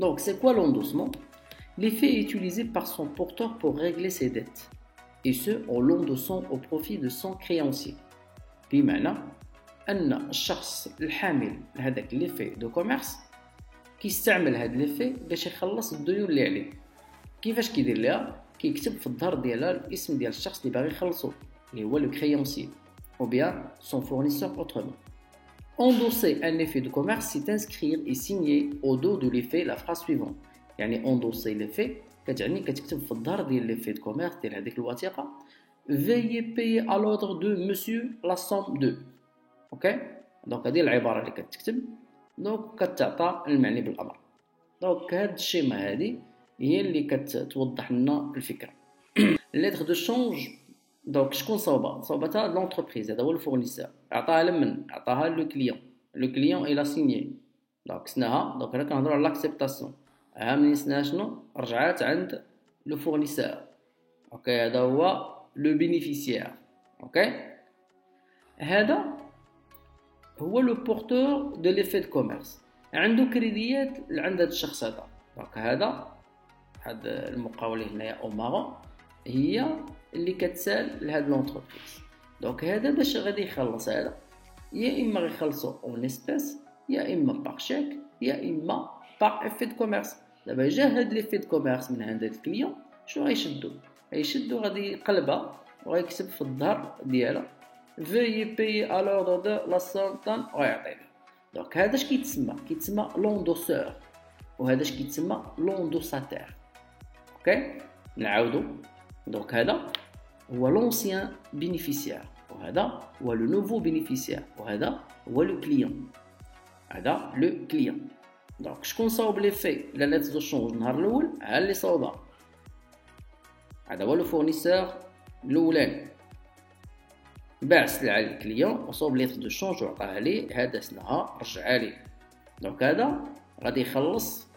Donc, c'est quoi l'endossement? L'effet est utilisé par son porteur pour régler ses dettes, et ce en l'endossant au profit de son créancier. بمعنى أن الشخص الحامل لهذاك l'effet de commerce كيستعمل هذا l'effet باش يخلص الديون اللي عليه. كيفاش كيدير لها؟ كيكتب في الظهر ديالها الاسم ديال الشخص اللي باغي يخلصو اللي هو le créancier ou bien son fournisseur autrement. Endosser un effet de commerce, c'est inscrire et signer au dos de l'effet la phrase suivante. يعني endosser l'effet كتعني كتكتب في الظهر ديال l'effet de commerce ديال هذيك الوثيقة veuillez payer à l'ordre de monsieur la somme de. اوكي دونك هذه العبارة اللي كتكتب دونك كتعطى المعني بالأمر. دونك هاد الشيمة هذه هي اللي كتوضح لنا الفكرة. lettre de change دونك شكون صوبتها لونتربريز، هذا هو الفورنيسور. عطاها لمن؟ عطاها لو كليون. لو كليون إلا سينيي دونك سناها. دونك هنا كنهضروا على لاكسبتاسيون. منين سناها شنو؟ رجعات عند لو فورنيسور. اوكي هذا هو لو بينيفيسيير. اوكي هذا هو لو بورتور دو ليفي دو كوميرس. عنده كريديات عند هذا الشخص هذا. دونك هذا المقاولة هنايا او مارون هي اللي كتسال لهاد لونتربريز. دونك هذا باش غادي يخلص هذا يا اما غيخلصو اون اسبيس يا اما باغ شيك يا اما باغ افي دو كوميرس. دابا جا هاد ليفي دو كوميرس من عند هاد الكليون شنو غيشدو غادي يقلبها وغيكتب في الظهر ديالها veuillez payer à l'ordre de la somme ويعطيها. دونك هذا اش كيتسمى لوندوسور وهذا اش كيتسمى لوندوساتير. اوكي نعاودو. دونك هذا هو لونسيان بينيفيسيير وهذا هو لو نوفو بينيفيسيير وهذا هو لو كليون. هذا لو كليون. دونك شكون صاوب لي في لا ليتر دو شونج النهار الاول؟ ها اللي صاوبها هذا هو لو فورنيسور الاولاني. باع السلعه للكليون وصوب ليتر دو شونج وعطاها ليه، هذا سنها رجعها ليه. دونك هذا غادي يخلص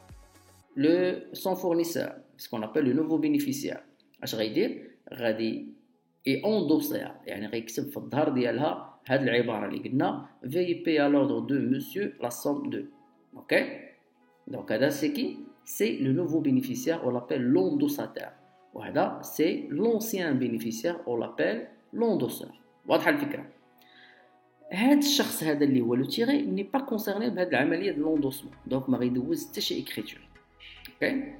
لو سون فورنيسور سكون ابل لو نوفو بينيفيسيير. اش غيدير؟ غادي اندوسيها يعني غيكتب في الظهر ديالها هاد العباره اللي قلنا veuillez payer à l'ordre de monsieur la somme de. اوكي دونك هذا سي كي سي لو نوفو بينيفيسيير او لابيل لوندوساتير وهذا سي لونسيان بينيفيسيير او لابيل لوندوسور. واضحه الفكره؟ هاد الشخص هذا اللي هو لو تيغي ني با كونسيرني بهاد العمليه ديال لوندوسمون دونك ما غيدوز حتى شي اكريتور. اوكي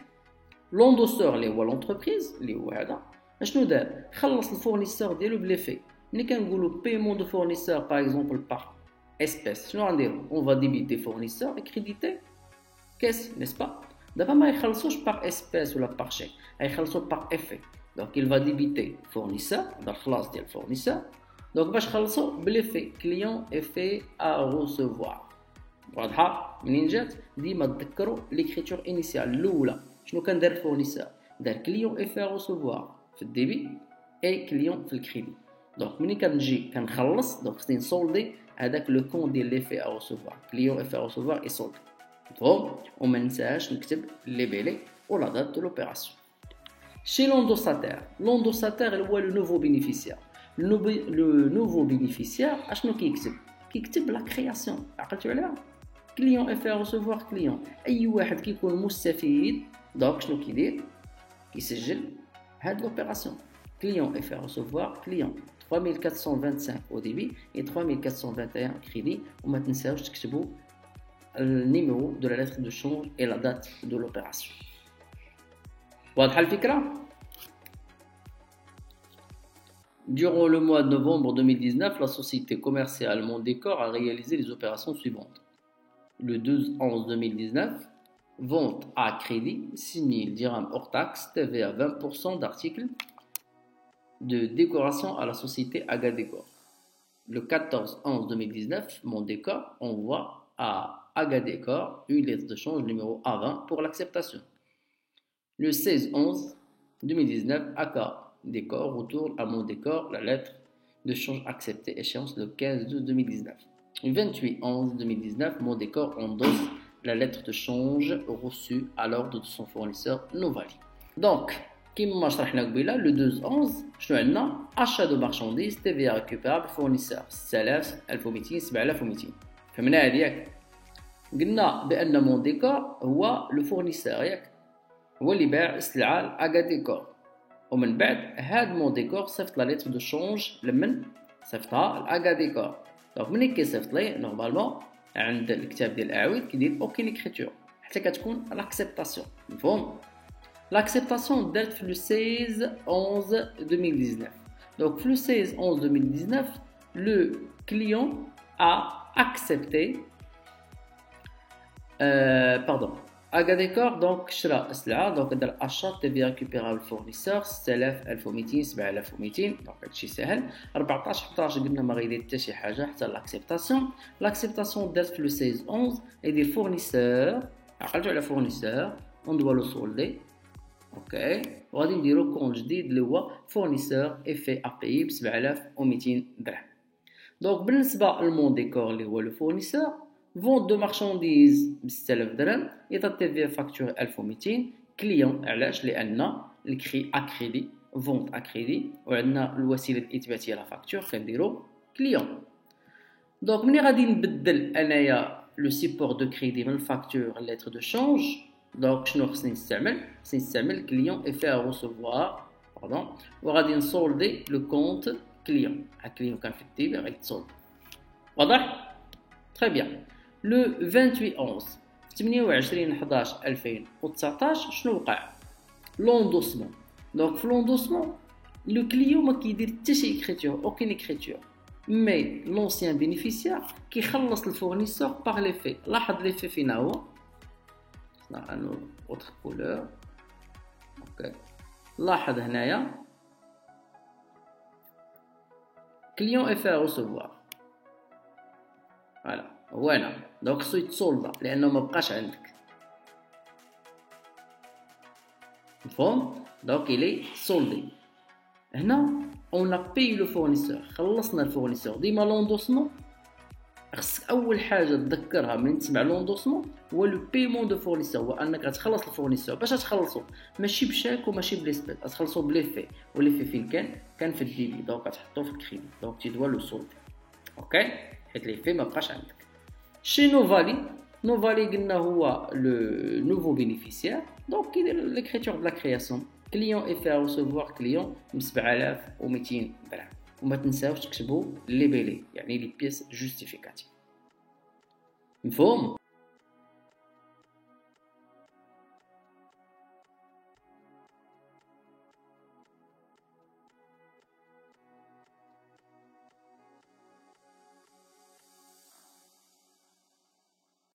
لوندوسور اللي هو لونتربريز اللي هو هذا اشنو دار؟ خلص الفورنيسور ديالو بليفي. ملي كنقولوا بايمون دو فورنيسور باغ اكزومبل باغ espèce شنو غنديرو؟ on va débiter fournisseur et créditer caisse n'est-ce pas. دابا ما يخلصوش باغ espèce ولا باغ شيك يخلصوا باغ effet. donc il va débiter fournisseur dans الخلاص ديال fournisseur. donc باش خلصوا بليفي client effet à recevoir. واضحه؟ منين جات؟ ديما تذكروا ليكريتور انيسيال الاولى شنو كان دار الفورنيسور؟ دار client effet à recevoir في الديبي اي client في الكريدي. دونك ملي كنجي كنخلص دونك خصني نسولدي هذاك لو كون ديال ليفي ا ريسيفوار كليون اف ا ريسيفوار اي سولد. مفهوم؟ وما ننساش نكتب لي بيلي و لا دات دو لوبيراسيون. شي لوندوساتير هو لو نوفو بينيفيسيير. لو نوفو بينيفيسيير اشنو كيكتب لا كرياسيون. عقلتوا عليها؟ كليون اف ا ريسيفوار كليون اي واحد كيكون مستفيد دونك شنو كيدير؟ كيسجل هاد لوبيراسيون client et faire recevoir client 3425 au débit et 3421 crédit. وما تنساوش تكتبوا النيميرو de la lettre de change et la date de l'opération. واضحة الفكرة؟ Durant le mois de novembre 2019, la société commerciale Mondécor a réalisé les opérations suivantes. Le 12/11/2019, vente à crédit 6 000 dirhams hors taxe, TVA 20% d'articles de décoration à la société Agadécor. Le 14/11/2019, Mondécor envoie à Agadécor une lettre de change numéro A20 pour l'acceptation. Le 16/11/2019, Agadécor retourne à Mondécor la lettre de change acceptée, échéance le 15/12/2019. Le 28/11/2019, Mondécor endosse la lettre de change reçue à l'ordre de son fournisseur Novali. Donc, كيما شرحنا قبيله لو 12/11 شنو عندنا؟ achat de marchandises TVA récupérable fournisseur 6000 1200 7200. فهمنا هذه ياك؟ قلنا بان مون ديكور هو لو فورنيسور ياك، هو اللي باع السلعه لاغا ديكور، ومن بعد هاد مون ديكور صيفط لا ليتر دو شونج لمن صيفطها لاغا ديكور. دونك ملي كيصيفط ليه نورمالمون عند الكتاب ديال الاعاود كيدير اوكين اكريتور حتى كتكون لاكسبتاسيون. مفهوم؟ لاكسبتاسيون دارت في لو 16 11 2019. دونك في لو 16 11 2019 لو كليون a accepté Aga Décor donc شرا السلعة دونك دار achat تبي récupérable fournisseur 6000 1200 7200 دونك هادشي ساهل. 14 11 قلنا ما غيدير حتى شي حاجة حتى لاكسبتاسيون دارت في لو 16 11 يدير فورنيسور. عقلتو على فورنيسور اون دوا لو سولدي اوكي، وغادي نديرو كونت جديد اللي هو فورنيسور اف ا بي ب 7200 درهم. دونك بالنسبة للمون ديكور اللي هو لو فورنيسور فونت دو مارشانديز ب 6000 درهم يطلب فيها فاكتور 1200 كليون. علاش؟ لان الكري اكريدي فونت اكريدي وعندنا الوسيله الاثباتيه لا فاكتور كنديرو كليون. دونك ملي غادي نبدل انايا لو سيبور دو كريدي من الفاكتور لتر دو شونج دونك شنو خصني نستعمل؟ خصني نستعمل كليون اي فيها روسوفوار وغادي نسولدي لو كونت كليون. كليون كان في الديبي غادي تسولد. واضح؟ تري بيان. لو 28 11 28 11 2019 شنو وقع؟ لوندوسمون. دونك في لوندوسمون لو كليون ما كيدير حتى شي اكريتور اوكين اكريتور مي لونسيان بينيفيسيار كيخلص الفورنيسور باغ لي في. لاحظ لي في فينا هو انو اوتر كولور اوكي. لاحظ هنايا كليون اي فيها روسوفوار فوالا هو هنا. دونك خصو يتسولدا لانه ما بقاش عندك. مفهوم؟ دونك إلي سولدي. هنا اون بي لو فورنيسور خلصنا الفورنيسور. ديما لوندوسمون خصك اول حاجه تذكرها من تسمع لوندوسمون هو لو بيمون دو فورنيسور، هو انك غتخلص الفورنيسور. باش تخلصو ماشي بشاك وماشي بليسبيت، غتخلصو بلي في. ولي في فين كان في الديبي دونك غتحطو في الكريدي دونك تيدوا لو سولدي اوكي حيت لي في ما بقاش عندك. شي نوفالي قلنا هو لو نوفو بينيفيسيير دونك كيدير ليكريتور دو لا كرياسيون كليون اي فيها روسوفوار كليون ب 7200 درهم. وما تنساوش تكتبوا لي بيلي يعني لي بيس جوستيفيكاتيف. مفهوم؟